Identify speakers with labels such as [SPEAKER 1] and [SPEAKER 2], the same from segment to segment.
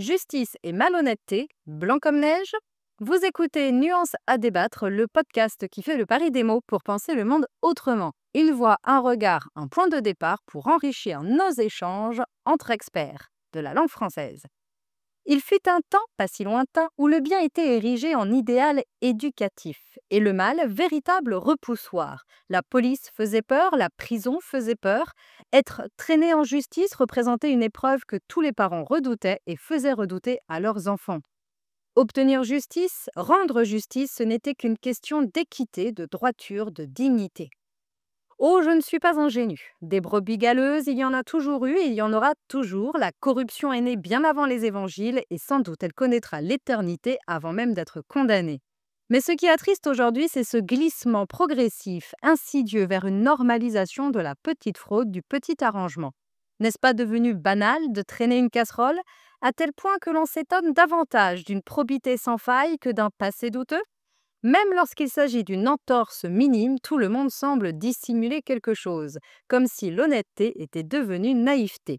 [SPEAKER 1] Justice et malhonnêteté, blanc comme neige? Vous écoutez Nuance à débattre, le podcast qui fait le pari des mots pour penser le monde autrement. Une voix, un regard, un point de départ pour enrichir nos échanges entre experts de la langue française. Il fut un temps, pas si lointain, où le bien était érigé en idéal éducatif et le mal, véritable repoussoir. La police faisait peur, la prison faisait peur. Être traîné en justice représentait une épreuve que tous les parents redoutaient et faisaient redouter à leurs enfants. Obtenir justice, rendre justice, ce n'était qu'une question d'équité, de droiture, de dignité. Oh, je ne suis pas ingénue. Des brebis galeuses, il y en a toujours eu et il y en aura toujours. La corruption est née bien avant les évangiles et sans doute elle connaîtra l'éternité avant même d'être condamnée. Mais ce qui attriste aujourd'hui, c'est ce glissement progressif, insidieux vers une normalisation de la petite fraude, du petit arrangement. N'est-ce pas devenu banal de traîner une casserole, à tel point que l'on s'étonne davantage d'une probité sans faille que d'un passé douteux? Même lorsqu'il s'agit d'une entorse minime, tout le monde semble dissimuler quelque chose, comme si l'honnêteté était devenue naïveté.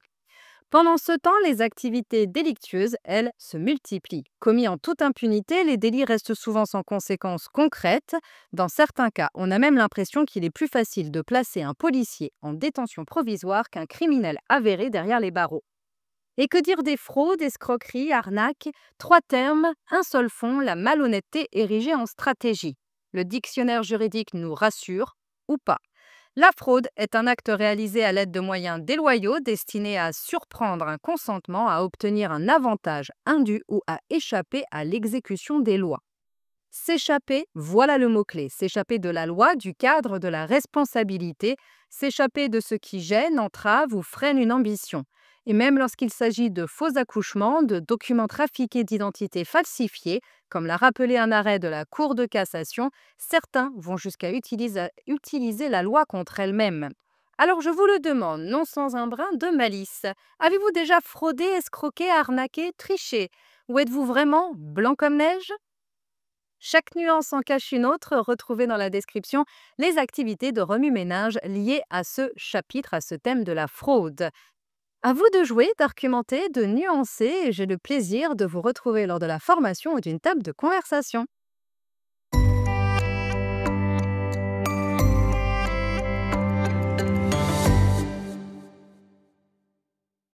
[SPEAKER 1] Pendant ce temps, les activités délictueuses, elles, se multiplient. Commis en toute impunité, les délits restent souvent sans conséquences concrètes. Dans certains cas, on a même l'impression qu'il est plus facile de placer un policier en détention provisoire qu'un criminel avéré derrière les barreaux. Et que dire des fraudes, escroqueries, arnaques? Trois termes, un seul fond, la malhonnêteté érigée en stratégie. Le dictionnaire juridique nous rassure, ou pas. La fraude est un acte réalisé à l'aide de moyens déloyaux destinés à surprendre un consentement, à obtenir un avantage indu ou à échapper à l'exécution des lois. S'échapper, voilà le mot-clé. S'échapper de la loi, du cadre, de la responsabilité, s'échapper de ce qui gêne, entrave ou freine une ambition. Et même lorsqu'il s'agit de faux accouchements, de documents trafiqués d'identité falsifiés, comme l'a rappelé un arrêt de la Cour de cassation, certains vont jusqu'à utiliser la loi contre elle-même. Alors je vous le demande, non sans un brin de malice, avez-vous déjà fraudé, escroqué, arnaqué, triché? Ou êtes-vous vraiment blanc comme neige? Chaque nuance en cache une autre. Retrouvez dans la description les activités de remue-ménage liées à ce chapitre, à ce thème de la fraude. À vous de jouer, d'argumenter, de nuancer, et j'ai le plaisir de vous retrouver lors de la formation ou d'une table de conversation.